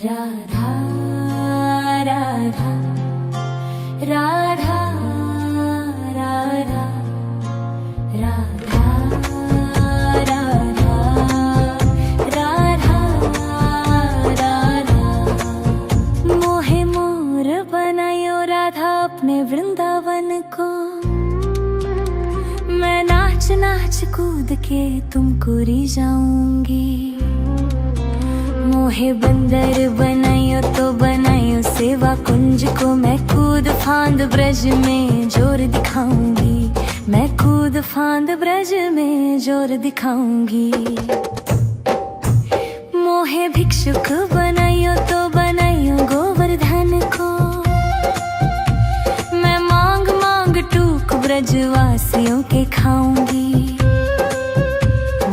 राधा राधा राधा राधा राधा राधा राधा राधा मोहे मोर बनायो राधा अपने वृंदावन को। मैं नाच नाच कूद के तुमको रिझाऊंगी। मोहे बंदर बनायो तो बनायो सेवा कुंज को। मैं कूद फांद ब्रज में जोर दिखाऊंगी। मैं कूद फांद ब्रज में जोर दिखाऊंगी। मोहे भिक्षुक बनायो तो बनायो गोवर्धन को। मैं मांग मांग टूक ब्रजवासियों के खाऊंगी।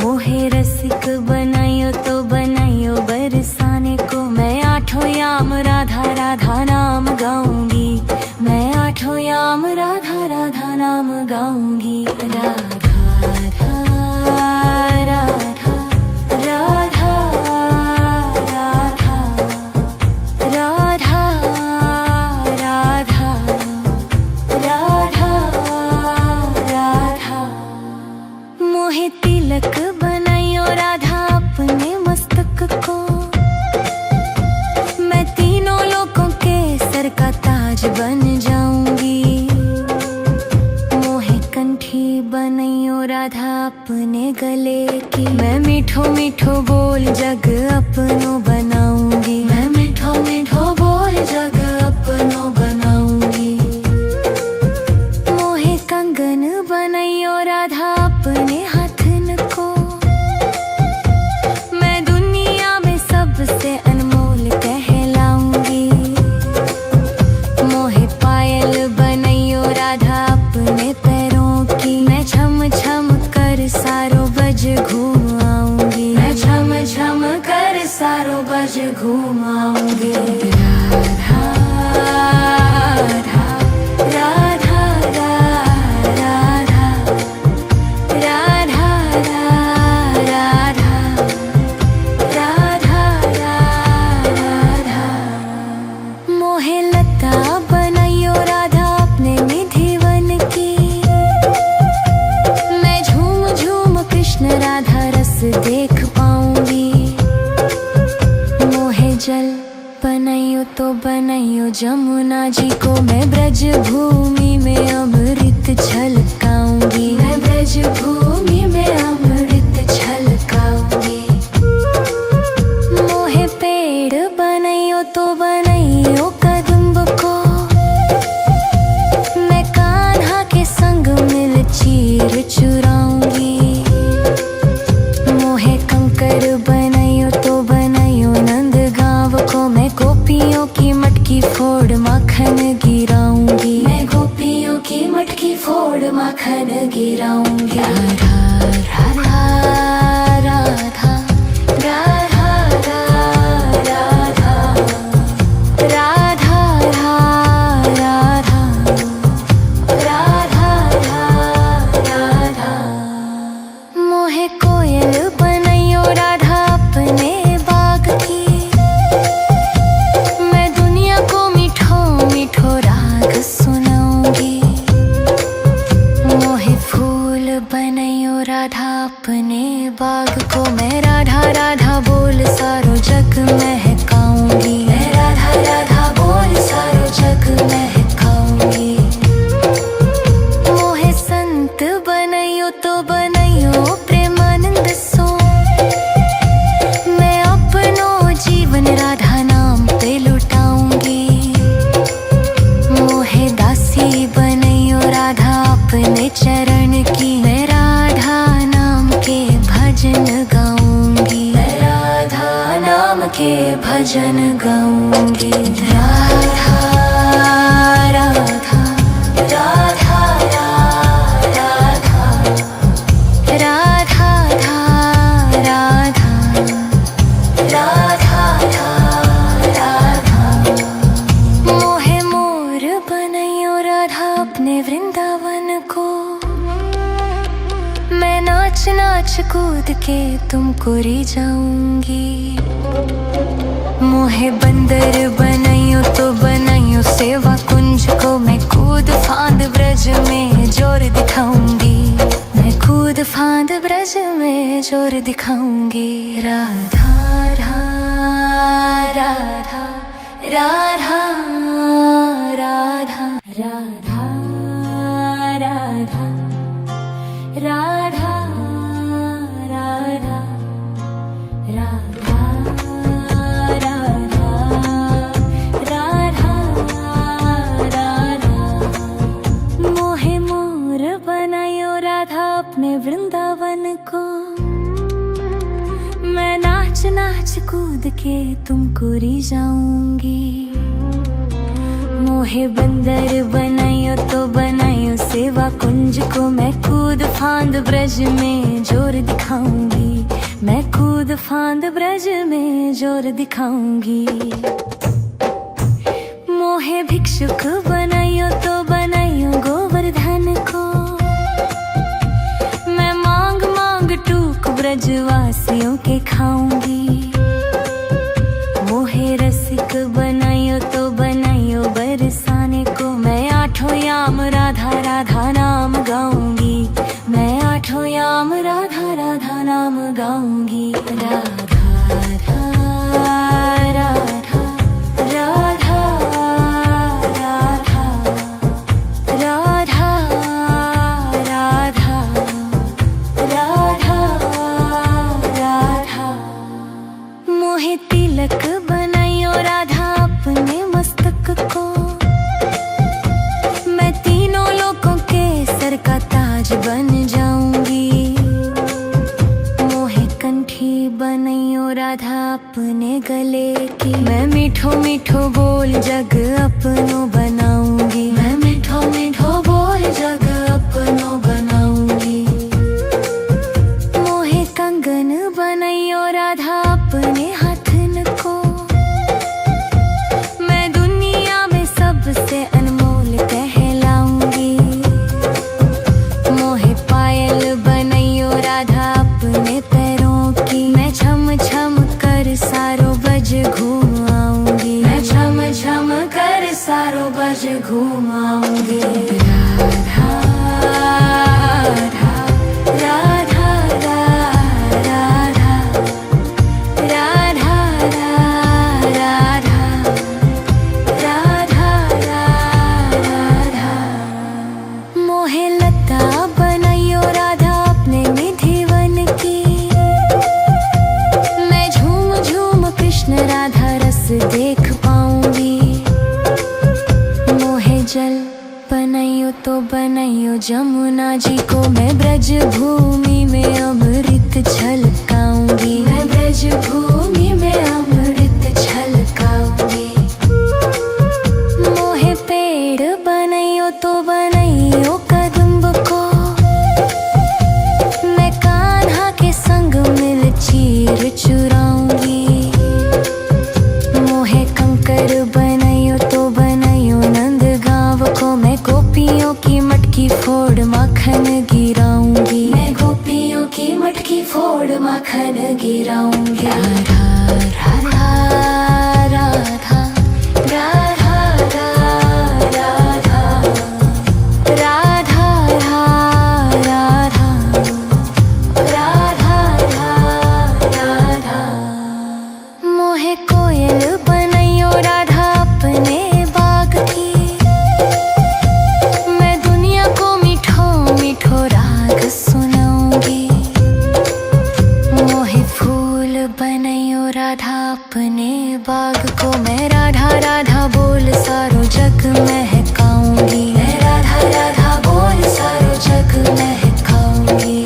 मोहे रसिक बनायो तो बनायो बरसाने को। मैं आठों याम राधा राधा नाम गाऊंगी। मैं आठों याम राधा राधा नाम गाऊंगी। राधा राधा राधा राधा राधा राधा राधा राधा। मोहे तिलक बनायो राधा अपने मस्तक को। मैं तीनों लोगों के सर का ताज बन जाऊंगी। मोहे कंठी बनायो राधा अपने गले की। मैं मीठो मीठो बोल जग अपनो बनाऊंगी। मैं मीठो मीठो बोल जग अपनो बनाऊंगी। मोहे कंगन बनायो राधा अपने हाथन को। मैं दुनिया में सबसे अनमोल कहलाऊंगी। मोहे पायल बनायो राधा अपने पैरों की। मैं छम छम कर सारो बज घूम आऊंगी। मैं छम छम कर सारो बज घूम आऊंगी। राधा राधा राधा राधा राधा राधा राधा राधा। मोहे लता बनायो राधा अपने निधिवन की। मैं झूम झूम कृष्ण राधा रस देख पाऊंगी। मोहे जल बनायो तो बनायो जमुना जी को। मैं ब्रज भूमि में अमृत छलकाऊंगी। मैं ब्रज भूमि में अमृत छलकाऊंगी। मोहे पेड़ बनायो तो बनायो कदम्ब को। मैं कान्हा के संग मिल चीर चुराऊंगी। मोहे कंकर बनायो तो बनायो नंद गांव को। मैं गोपियों की मटकी फोड़ माखन गिराऊंगी। मैं गोपियों की मटकी फोड़ माखन गिराऊंगी। राधा राधा राधा राधा राधा राधा राधा राधा राधा। मोहे कोयल बनायो राधा अपने बाग की। मैं दुनिया को मीठो मीठो राग सुनाऊंगी। मोहे फूल बनायो राधा अपने बाग को। मैं राधा राधा बोल सारो जग महकाऊंगी। मैं राधा राधा बोल सारो जग महकाऊंगी। मोहे संत बनायो तो बनायो प्रेमानंद सो। मैं अपनो जीवन राधा नाम पे लुटाऊंगी। मोहे दासी बनायो राधा अपने चरण की। मैं राधा नाम के भजन गाऊंगी। मैं राधा नाम के भजन गाऊंगी। राधा राधा राधा राधा राधा राधा राधा। मोहे मोर बनायो राधा अपने वृंदावन को। मैं नाच नाच कूद के तुमको रिझाऊंगी। मोहे बंदर बनाइयो तो बनाइयो सेवा कुंज को मैं कूद फांद ब्रज में जोर दिखाऊंगी, मैं कूद फांद ब्रज में जोर दिखाऊंगी। राधा राधा राधा राधा राधा राधा राधा राधा राधा राधा राधा राधा। मोहे मोर बनायो राधा अपने वृंदावन को, मैं नाच नाच कूद के तुमको रिझाऊंगी। मोहे बंदर बनायो तो बनायो सेवा कुंज को, मैं कूद फांद ब्रज में जोर दिखाऊंगी, मैं कूद फांद ब्रज में जोर दिखाऊंगी। मोहे भिक्षुक बनायो तो बनायो गोवर्धन को, मैं मांग मांग टूक ब्रजवासियों के खाऊंगी। मोहे रसिक बनायो तो बनायो बरसाने को, मैं आठों याम राधा राधा नाम गाऊंगी, मैं आठों याम राधा राधा नाम गाऊंगी। राधा राधा राधा राधा राधा राधा राधा राधा। मोहे तिलक बनायो राधा अपने मस्तक को, मैं तीनों लोगों के सर का ताज बन जाऊंगी। मोहे कंठी बनायो राधा अपने गले की, मैं मीठो मीठो बोल जग अपनो बनाऊंगी, मैं मीठो मीठो बोल जग अपनो बनाऊंगी। मोहे कंगन बनायो राधा अपने हाथन को, मैं दुनिया में सबसे अनमोल कहलाऊंगी। मोहे पायल बनायो राधा अपने पैरों की, मैं छम छम कर सारो बज घूम आऊंगी, मैं छम छम कर सारो बज घूम आऊंगी। राधा राधा राधा राधा राधा राधा राधा राधा। मोहे लता बनायो राधा अपने निधिवन की, मैं झूम झूम कृष्ण राधा रस देख पाऊंगी। मोहे जल बनायो तो बनायो जमुना जी को, मैं ब्रज भूमि में अमृत छलकाऊंगी, मैं ब्रज भूमि में अमृत छलकाऊंगी। मोहे पेड़ बनायो तो बनायो कदम्ब को, मैं कान्हा के संग मिल चीर चुराऊंगी। मोहे कंकर बनायो तो बनायो नंद गांव को, मैं गोपियों की मटकी फोड़ माखन गिराऊंगी, मैं गोपियों की मटकी फोड़ माखन गिराऊंगी। राधा राधा राधा राधा राधा राधा राधा राधा। मोहे कोयल बनायो राधा अपने बाग की, मैं दुनिया को मीठो मीठो राग सुनाऊंगी। मोहे फूल बनायो राधा अपने बाग को, मैं राधा राधा बोल सारो जग महकाऊंगी, मैं राधा राधा बोल सारो जग महकाऊंगी।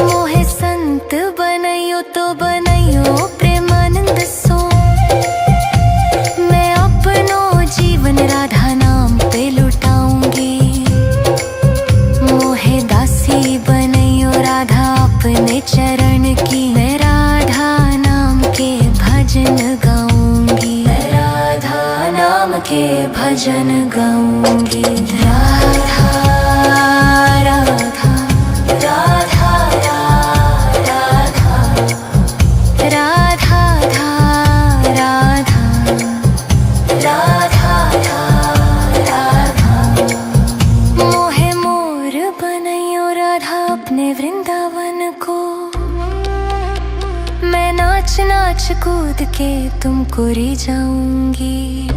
मोहे संत बनायो तो बनायो प्रेमानंद सो, मैं अपनो जीवन राधा नाम पे लुटाऊंगी। मोहे दासी बनायो राधा अपने चरण की, मैं राधा नाम के भजन गाऊंगी, मैं राधा नाम के भजन गाऊंगी। राधा राधा राधा राधा राधा राधा कूद के तुमको रिझाऊंगी।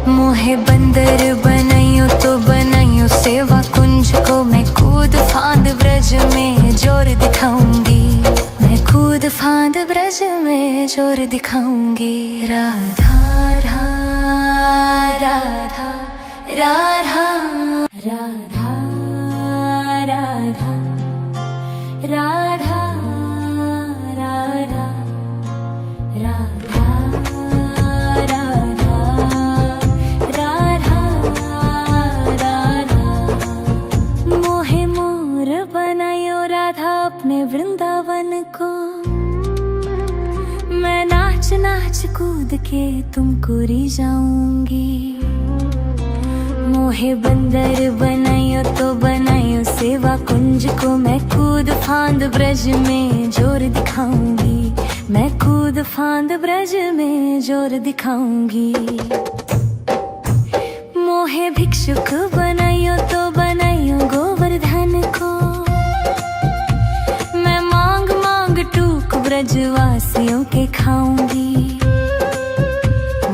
मोहे बंदर बनाइयो तो बनाइयो सेवा कुंज को, मैं कूद फांद ब्रज में जोर दिखाऊंगी। मैं कूद फांद ब्रज में जोर दिखाऊंगी। राधा राधा राधा राधा राधा राधा राधा राधा राधा राधा राधा। मोहे मोर बनायो राधा अपने वृंदावन को, मैं नाच नाच कूद के तुमको रिझाऊंगी। मोहे बंदर बनायो तो बनायो सेवा कुंज को, मैं कूद फांद ब्रज में जोर दिखाऊंगी। मैं कूद फांद ब्रज में जोर दिखाऊंगी। मोहे भिक्षुक बनायो तो बनायो गोवर्धन को, मैं मांग मांग टूक ब्रजवासियों के खाऊंगी।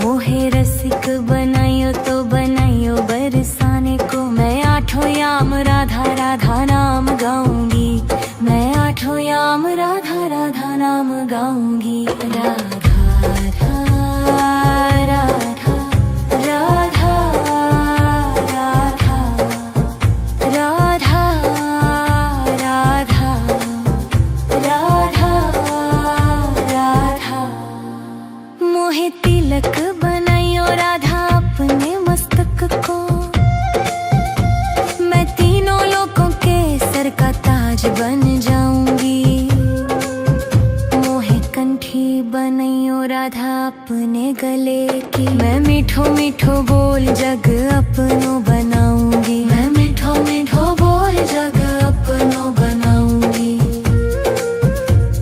मोहे रसिक बनायो तो बनायो बरसाने को, मैं आठों याम राधा राधा नाम गाऊंगी। मैं आठों याम राधा राधा नाम गाऊंगी। राधा राधा राधा राधा राधा राधा राधा राधा। मोहे तिलक बनायो राधा अपने मस्तक को, मैं तीनों लोगों के सर का ताज बन जाऊंगी। मोहे कंठी बनायो राधा अपने गले की, मैं मीठो मीठो बोल जग अपनो बनाऊंगी। मैं मीठो मीठो बोल जग अपनो बनाऊंगी।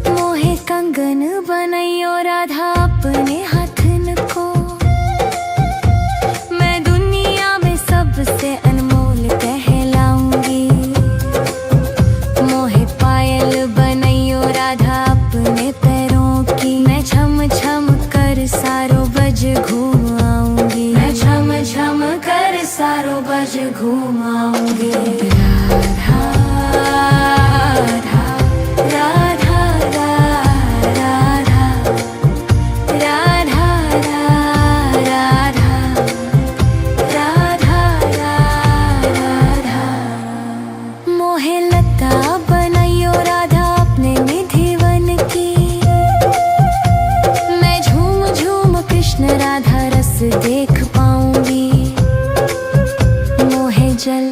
मोहे कंगन बनायो राधा अपने हाथन को, मैं दुनिया में सबसे अनमोल कहलाऊंगी। मोहे पायल बनाइयो राधा अपने पैरों की, मैं छम छम कर सारो बज घूम आऊंगी। मैं छम छम कर सारो बज घूम आऊंगी। राधा राधा राधा राधा राधा राधा राधा। मोहे लता बनाइयो राधा अपने निधि वन की, मैं झूम झूम कृष्ण राधा रस देख पाऊंगी। मोहे जल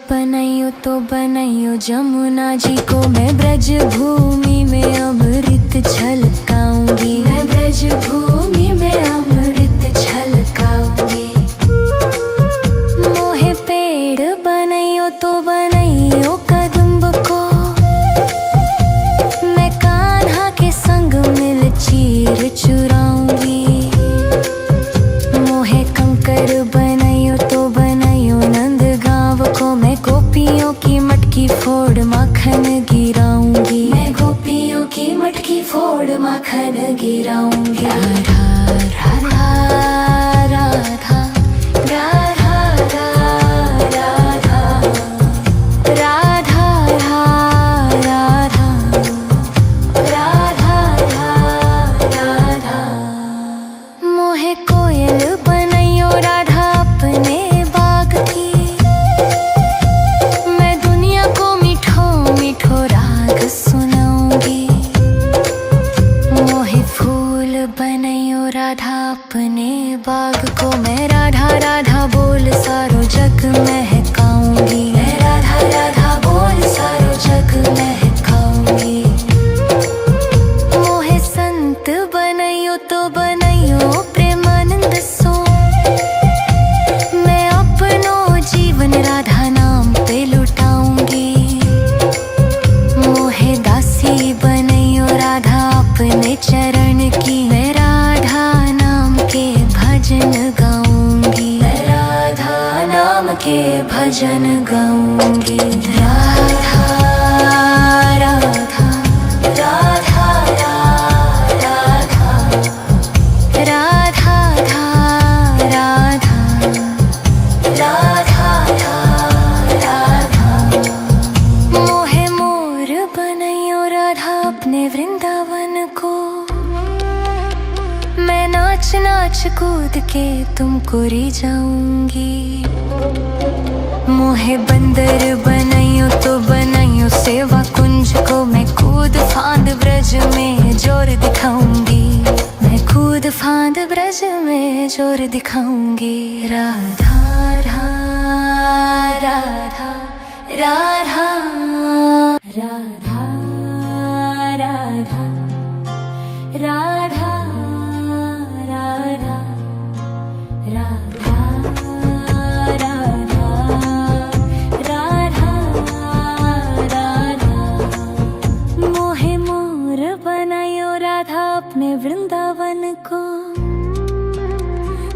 बनाइयो तो बनाइयो जमुना जी को, मैं ब्रज भूमि में अमृत छलकाऊंगी। मैं ब्रज भूमि में अमृत छलकाऊंगी। मोहे पेड़ बनाइयो तो बनाइयो कदम्ब को, मैं कान्हा के संग मिल चीर चुराऊंगी। मोहे कंकर बनाइयो तो बनाइयो नंद गांव को, मैं गोपियों की मटकी फोड़ माखन गिराऊंगी। मैं गोपियों की मटकी फोड़ माखन गिराऊंगी। राधा राधा राधा राधा राधा राधा राधा राधा राधा। मोहे कोयल बनाइयो राधा अपने बाग की, मैं दुनिया को मीठो मीठो राग सुनाऊंगी। मोहे फूल बनाइयो राधा अपने बाग को, मैं राधा राधा बोल सारो जग महकाऊंगी। मैं राधा राधा बोल सारो जग महकाऊंगी। मोहे संत बनाइयो तो बनाइयो प्रेमानंद सो, मैं अपनो जीवन राधा नाम पे लुटाऊंगी। मोहे दासी बनाइयो राधा अपने चरण की, मैं राधा नाम के भजन गाऊंगी। मैं राधा नाम के भजन गाऊंगी। राधा राधा राधा राधा नाच नाच कूद के तुमको री जाऊंगी। मोहे बंदर बनाइयो तो बनाइयो सेवा कुंज को, मैं कूद फांद ब्रज में जोर दिखाऊंगी। मैं कूद फांद ब्रज में जोर दिखाऊंगी। राधा राधा राधा राधा राधा राधा राधा राधा राधा राधा राधा। मोहे मोर बनायो राधा अपने वृंदावन को,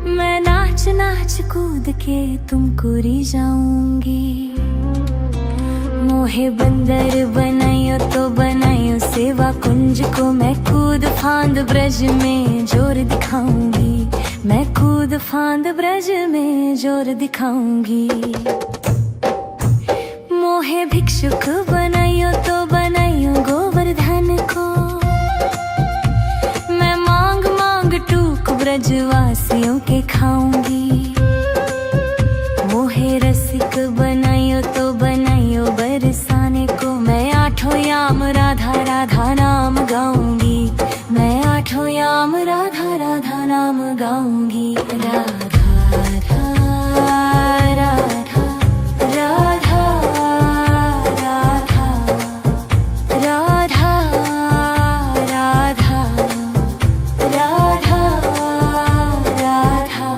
मैं नाच नाच कूद के तुमको री जाऊंगी। मोहे बंदर बनायो तो बनायो सेवा कुंज को, मैं कूद फांद ब्रज में जोर दिखाऊंगी। मैं कूद फांद ब्रज में जोर दिखाऊंगी। मोहे भिक्षुक बनायो तो बनायो गोवर्धन को, मैं मांग मांग टूक ब्रजवासियों के खाऊंगी। मोहे रसिक बनायो तो बनायो बरसाने को, मैं आठों याम राधा राधा नाम गाऊंगी। मैं आठों याम राधा राधा नाम गाऊंगी। राधा राधा राधा राधा राधा राधा राधा राधा राधा।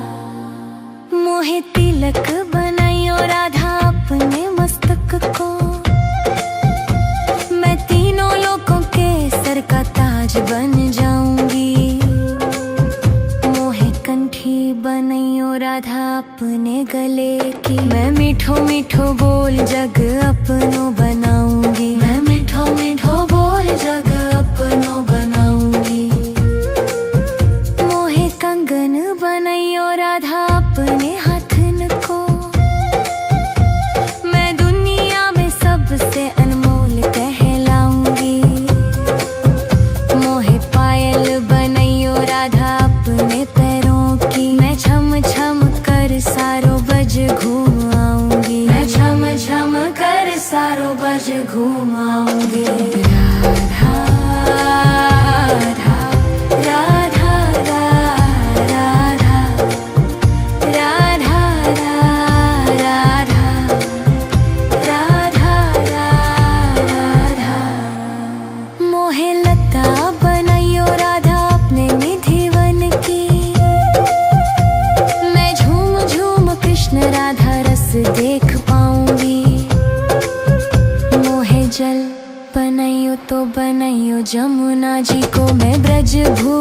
मोहे तिलक बनायो राधा अपने मस्तक को, मैं तीनों लोगों के सर का ताज बन जाऊंगी। मोहे कंठी बनायो राधा अपने गले की, मैं मीठो मीठो बोल जग अपनो बनाऊंगी। मैं मीठो मीठो बोल जग अपनो बनाऊंगी। मोहे कंगन बनायो राधा अपने हाथन को, मैं दुनिया में सबसे अनमोल कहलाऊंगी। मोहे पायल बनायो राधा अपने पैरों की, मैं छम छम कर सारो बज घूम आऊंगी। मैं छम छम कर सारो बज घूम आऊंगी। राधा राधा राधा राधा राधा राधा राधा राधा। मोहे लता बनायो राधा अपने निधि वन की, मैं झूम झूम कृष्ण राधा रस देख पाऊंगी। मोहे जल बनायो तो बनायो जमुना जी को, मैं ब्रज भू